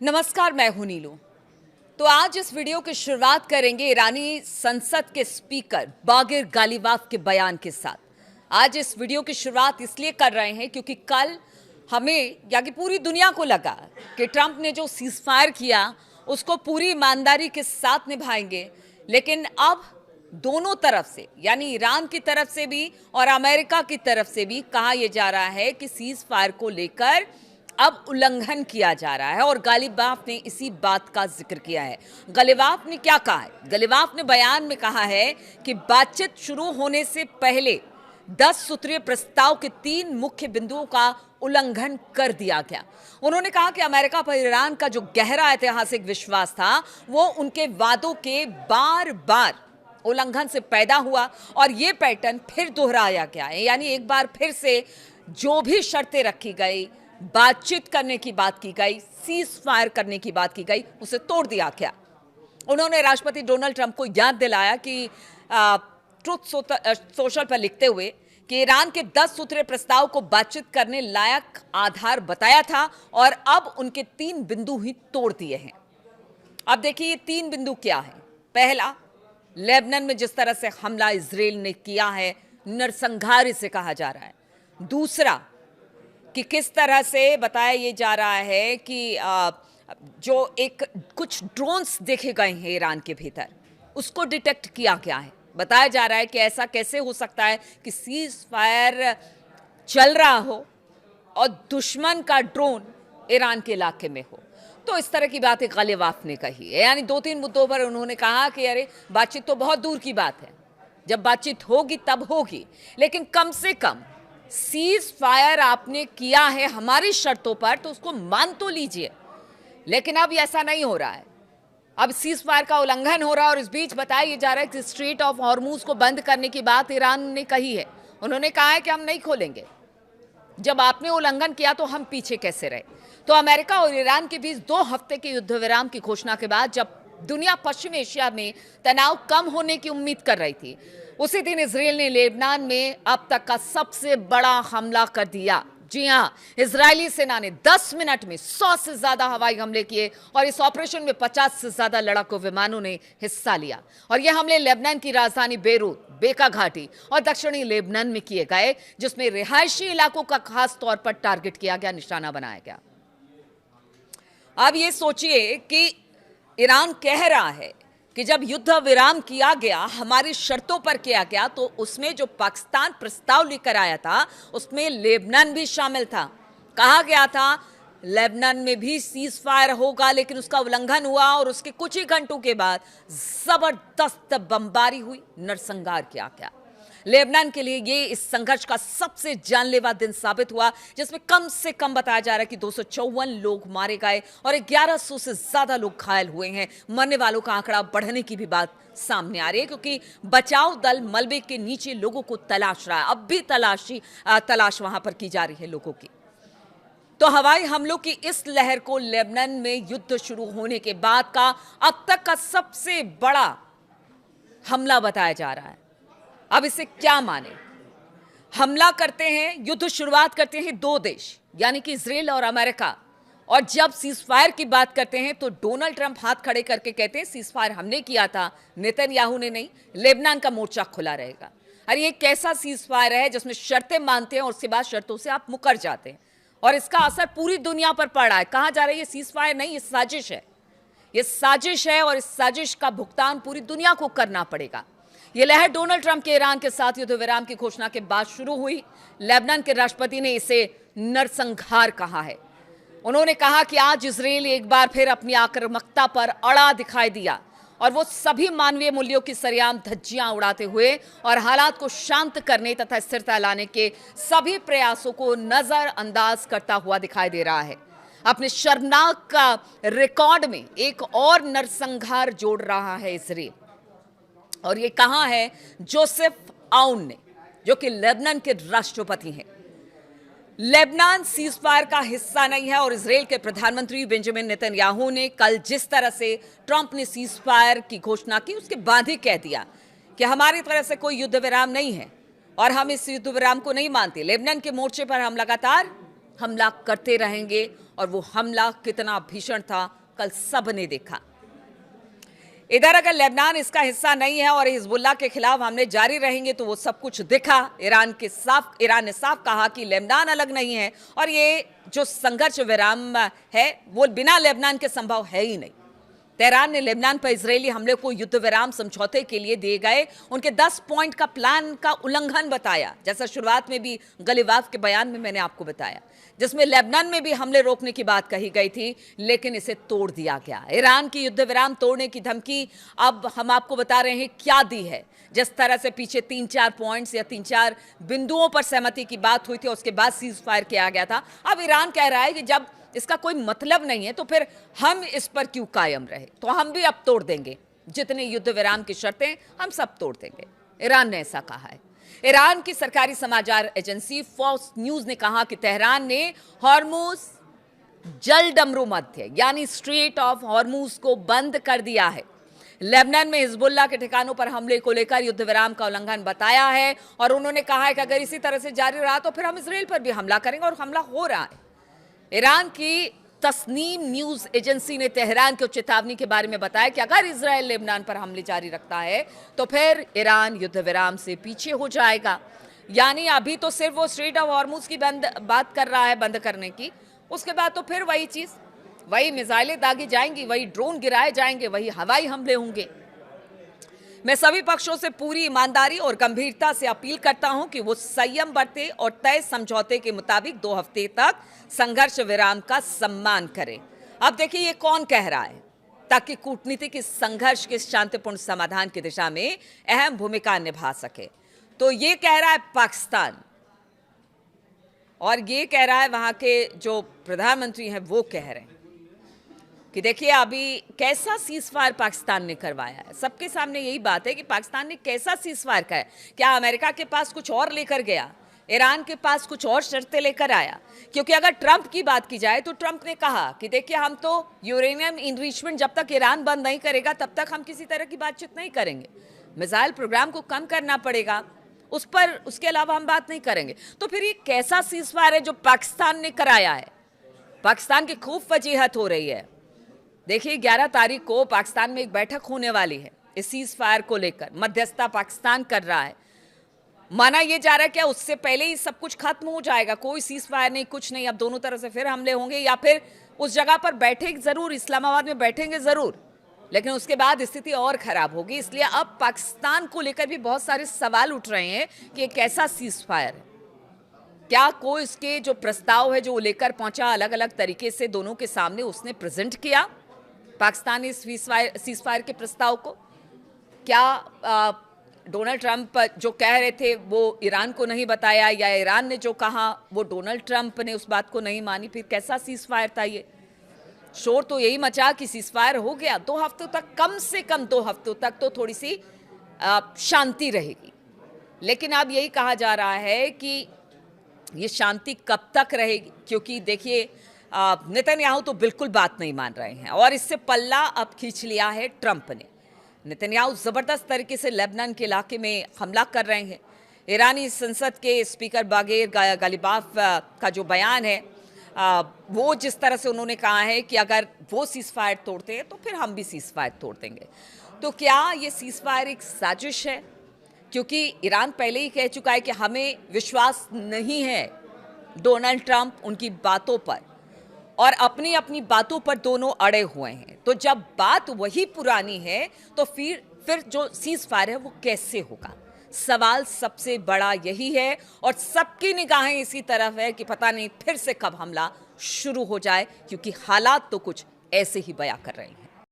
नमस्कार, मैं हूं नीलू। तो आज इस वीडियो की शुरुआत करेंगे ईरानी संसद के स्पीकर बागिर गालिबाफ के बयान के साथ। आज इस वीडियो की शुरुआत इसलिए कर रहे हैं क्योंकि कल हमें या कि पूरी दुनिया को लगा कि ट्रंप ने जो सीज़फायर किया उसको पूरी ईमानदारी के साथ निभाएंगे, लेकिन अब दोनों तरफ से यानी ईरान की तरफ से भी और अमेरिका की तरफ से भी कहा यह जा रहा है कि सीज़फायर को लेकर अब उल्लंघन किया जा रहा है और गालिबाफ ने इसी बात का जिक्र किया है। गालिबाफ ने क्या कहा है? गालिबाफ ने बयान में कहा है कि बातचीत शुरू होने से पहले 10 सूत्रीय प्रस्ताव के 3 मुख्य बिंदुओं का उल्लंघन कर दिया गया। उन्होंने कहा कि अमेरिका पर ईरान का जो गहरा ऐतिहासिक विश्वास था वो उनके वादों के बार बार उल्लंघन से पैदा हुआ और ये पैटर्न फिर दोहराया गया है। यानी एक बार फिर से जो भी शर्तें रखी गई, बातचीत करने की बात की गई, सीज फायर करने की बात की गई, उसे तोड़ दिया गया। उन्होंने राष्ट्रपति डोनाल्ड ट्रंप को याद दिलाया कि ट्रुथ सोशल पर लिखते हुए कि ईरान के 10 सूत्रीय प्रस्ताव को बातचीत करने लायक आधार बताया था और अब उनके 3 बिंदु ही तोड़ दिए हैं। अब देखिए ये 3 बिंदु क्या है। पहला, लेबनान में जिस तरह से हमला इजराइल ने किया है, नरसंहार इसे कहा जा रहा है। दूसरा, कि किस तरह से बताया ये जा रहा है कि जो कुछ ड्रोन्स देखे गए हैं ईरान के भीतर, उसको डिटेक्ट किया गया है। बताया जा रहा है कि ऐसा कैसे हो सकता है कि सीज फायर चल रहा हो और दुश्मन का ड्रोन ईरान के इलाके में हो। तो इस तरह की बातें गालिबाफ ने कही है। यानी 2-3 मुद्दों पर उन्होंने कहा कि अरे बातचीत तो बहुत दूर की बात है, जब बातचीत होगी तब होगी, लेकिन कम से कम सीज फायर आपने किया है हमारी शर्तों पर तो उसको मान तो लीजिए। लेकिन अब ऐसा नहीं हो रहा है, अब सीज फायर का उल्लंघन हो रहा है और इस बीच बताया जा रहा है कि स्ट्रेट ऑफ हॉर्मुज को बंद करने की बात ईरान ने कही है। उन्होंने कहा है कि हम नहीं खोलेंगे। जब आपने उल्लंघन किया तो हम पीछे कैसे रहे? तो अमेरिका और ईरान के बीच 2 हफ्ते के युद्ध विराम की घोषणा के बाद जब दुनिया पश्चिम एशिया में तनाव कम होने की उम्मीद कर रही थी, उसी दिन इजराइल ने लेबनान में अब तक का सबसे बड़ा हमला कर दिया। जी हां, इजरायली सेना ने 10 मिनट में 100 से ज्यादा हवाई हमले किए और इस ऑपरेशन में 50 से ज्यादा लड़ाकू विमानों ने हिस्सा लिया। और ये हमले लेबनान की राजधानी बेरूत, बेका घाटी और दक्षिणी लेबनान में किए गए, जिसमें रिहायशी इलाकों का खास तौर पर टारगेट किया गया, निशाना बनाया गया। अब ये सोचिए कि ईरान कह रहा है कि जब युद्ध विराम किया गया, हमारी शर्तों पर किया गया, तो उसमें जो पाकिस्तान प्रस्ताव लेकर आया था उसमें लेबनान भी शामिल था। कहा गया था लेबनान में भी सीज फायर होगा, लेकिन उसका उल्लंघन हुआ और उसके कुछ ही घंटों के बाद जबरदस्त बमबारी हुई, नरसंहार किया गया। लेबनान के लिए ये इस संघर्ष का सबसे जानलेवा दिन साबित हुआ, जिसमें कम से कम बताया जा रहा है कि 254 लोग मारे गए और 1100 से ज्यादा लोग घायल हुए हैं। मरने वालों का आंकड़ा बढ़ने की भी बात सामने आ रही है, क्योंकि बचाव दल मलबे के नीचे लोगों को तलाश रहा है। अब भी तलाश वहां पर की जा रही है लोगों की। तो हवाई हमलों की इस लहर को लेबनान में युद्ध शुरू होने के बाद का अब तक का सबसे बड़ा हमला बताया जा रहा है। अब इसे क्या माने? हमला करते हैं, युद्ध शुरुआत करते हैं 2 देश यानी कि इजराइल और अमेरिका, और जब सीज फायर की बात करते हैं तो डोनाल्ड ट्रंप हाथ खड़े करके कहते हैं सीज फायर हमने किया था, नेतन्याहू ने नहीं, लेबनान का मोर्चा खुला रहेगा। अरे ये कैसा सीज फायर है जिसमें शर्तें मानते हैं और उसके बाद शर्तों से आप मुकर जाते हैं, और इसका असर पूरी दुनिया पर पड़ रहा है। कहा जा रहा है ये सीज फायर नहीं, ये साजिश है। ये साजिश है और इस साजिश का भुगतान पूरी दुनिया को करना पड़ेगा। ये लहर डोनाल्ड ट्रंप के ईरान के साथ युद्ध विराम की घोषणा के बाद शुरू हुई। लेबनान के राष्ट्रपति ने इसे नरसंहार कहा है। उन्होंने कहा कि आज इजराइल एक बार फिर अपनी आक्रामकता पर अड़ा दिखाई दिया और वो सभी मानवीय मूल्यों की सरेआम धज्जियां उड़ाते हुए और हालात को शांत करने तथा स्थिरता लाने के सभी प्रयासों को नजरअंदाज करता हुआ दिखाई दे रहा है। अपने शर्मनाक का रिकॉर्ड में एक और नरसंहार जोड़ रहा है इजराइल, और ये कहा है जोसेफ आउन ने, जो कि लेबनान के राष्ट्रपति हैं। लेबनान सीजफायर का हिस्सा नहीं है और इजराइल के प्रधानमंत्री बेंजामिन नेतन्याहू ने कल जिस तरह से ट्रंप ने सीजफायर की घोषणा की उसके बाद ही कह दिया कि हमारी तरफ से कोई युद्ध विराम नहीं है और हम इस युद्ध विराम को नहीं मानते। लेबनान के मोर्चे पर हम लगातार हमला करते रहेंगे और वो हमला कितना भीषण था कल सब ने देखा। इधर अगर लेबनान इसका हिस्सा नहीं है और हिजबुल्लाह के खिलाफ हमले जारी रहेंगे तो वो सब कुछ दिखा। ईरान ने साफ कहा कि लेबनान अलग नहीं है और ये जो संघर्ष विराम है वो बिना लेबनान के संभव है ही नहीं। तेहरान ने लेबनान पर इजरायली हमले को युद्ध विराम समझौते के लिए दिए गए उनके 10 पॉइंट का प्लान का उल्लंघन बताया, जैसा शुरुआत में भी गालिवाफ के बयान में मैंने आपको बताया, जिसमें लेबनान में भी हमले रोकने की बात कही गई थी, लेकिन इसे तोड़ दिया गया। ईरान की युद्ध विराम तोड़ने की धमकी अब हम आपको बता रहे हैं क्या दी है। जिस तरह से पीछे 3-4 पॉइंट्स या 3-4 बिंदुओं पर सहमति की बात हुई थी, उसके बाद सीज फायर किया गया था। अब ईरान कह रहा है कि जब इसका कोई मतलब नहीं है तो फिर हम इस पर क्यों कायम रहे, तो हम भी अब तोड़ देंगे जितने युद्ध विराम की शर्तें हम सब तोड़ देंगे। ईरान ने ऐसा कहा है। ईरान की सरकारी समाचार एजेंसी फॉक्स न्यूज ने कहा कि तेहरान ने हॉर्मुज जलडमरू मध्य यानी स्ट्रेट ऑफ हॉर्मुज को बंद कर दिया है। लेबनान में हिजबुल्लाह के ठिकानों पर हमले को लेकर युद्ध विराम का उल्लंघन बताया है और उन्होंने कहा है कि अगर इसी तरह से जारी रहा तो फिर हम इसराइल पर भी हमला करेंगे और हमला हो रहा है। ईरान की तस्नीम न्यूज एजेंसी ने तेहरान की चेतावनी के बारे में बताया कि अगर इजराइल लेबनान पर हमले जारी रखता है तो फिर ईरान युद्ध विराम से पीछे हो जाएगा। यानी अभी तो सिर्फ वो स्ट्रेट ऑफ हॉर्मुज की बात कर रहा है बंद करने की, उसके बाद तो फिर वही चीज, वही मिसाइलें दागी जाएंगी, वही ड्रोन गिराए जाएंगे, वही हवाई हमले होंगे। मैं सभी पक्षों से पूरी ईमानदारी और गंभीरता से अपील करता हूं कि वो संयम बरते और तय समझौते के मुताबिक 2 हफ्ते तक संघर्ष विराम का सम्मान करें। अब देखिए ये कौन कह रहा है, ताकि कूटनीतिक इस संघर्ष के शांतिपूर्ण समाधान की दिशा में अहम भूमिका निभा सके। तो ये कह रहा है पाकिस्तान, और ये कह रहा है वहां के जो प्रधानमंत्री हैं वो कह रहे हैं कि देखिए अभी कैसा सीज फायर पाकिस्तान ने करवाया है। सबके सामने यही बात है कि पाकिस्तान ने कैसा सीज फायर किया। क्या अमेरिका के पास कुछ और लेकर गया, ईरान के पास कुछ और शर्तें लेकर आया? क्योंकि अगर ट्रंप की बात की जाए तो ट्रंप ने कहा कि देखिए हम तो यूरेनियम इनरिचमेंट जब तक ईरान बंद नहीं करेगा तब तक हम किसी तरह की बातचीत नहीं करेंगे। मिसाइल प्रोग्राम को कम करना पड़ेगा, उस पर उसके अलावा हम बात नहीं करेंगे। तो फिर ये कैसा सीज फायर है जो पाकिस्तान ने कराया है? पाकिस्तान की खूब वजीहत हो रही है। देखिए 11 तारीख को पाकिस्तान में एक बैठक होने वाली है इस सीज फायर को लेकर, मध्यस्थता पाकिस्तान कर रहा है। माना यह जा रहा है क्या उससे पहले ही सब कुछ खत्म हो जाएगा, कोई सीज फायर नहीं, कुछ नहीं, अब दोनों तरफ से फिर हमले होंगे, या फिर उस जगह पर बैठे जरूर, इस्लामाबाद में बैठेंगे जरूर, लेकिन उसके बाद स्थिति और खराब होगी। इसलिए अब पाकिस्तान को लेकर भी बहुत सारे सवाल उठ रहे हैं कि एक ऐसा सीज फायर है, क्या कोई इसके जो प्रस्ताव है जो वो लेकर पहुंचा अलग अलग तरीके से दोनों के सामने उसने प्रेजेंट किया पाकिस्तान इस सीज फायर के प्रस्ताव को? क्या डोनाल्ड ट्रंप जो कह रहे थे वो ईरान को नहीं बताया, या ईरान ने जो कहा वो डोनाल्ड ट्रंप ने उस बात को नहीं मानी? फिर कैसा सीज फायर था ये? शोर तो यही मचा कि सीज फायर हो गया, 2 हफ्तों तक, कम से कम 2 हफ्तों तक तो थोड़ी सी शांति रहेगी। लेकिन अब यही कहा जा रहा है कि ये शांति कब तक रहेगी, क्योंकि देखिए नेतन्याहू तो बिल्कुल बात नहीं मान रहे हैं और इससे पल्ला अब खींच लिया है ट्रंप ने। नेतन्याहू जबरदस्त तरीके से लेबनान के इलाके में हमला कर रहे हैं। ईरानी संसद के स्पीकर बागेर गालिबाफ का जो बयान है वो जिस तरह से उन्होंने कहा है कि अगर वो सीज फायर तोड़ते हैं तो फिर हम भी सीज फायर तोड़ देंगे। तो क्या ये सीज फायर एक साजिश है? क्योंकि ईरान पहले ही कह चुका है कि हमें विश्वास नहीं है डोनाल्ड ट्रंप उनकी बातों पर, और अपनी अपनी बातों पर दोनों अड़े हुए हैं। तो जब बात वही पुरानी है तो फिर जो सीज फायर है वो कैसे होगा? सवाल सबसे बड़ा यही है और सबकी निगाहें इसी तरफ है कि पता नहीं फिर से कब हमला शुरू हो जाए, क्योंकि हालात तो कुछ ऐसे ही बयां कर रहे हैं।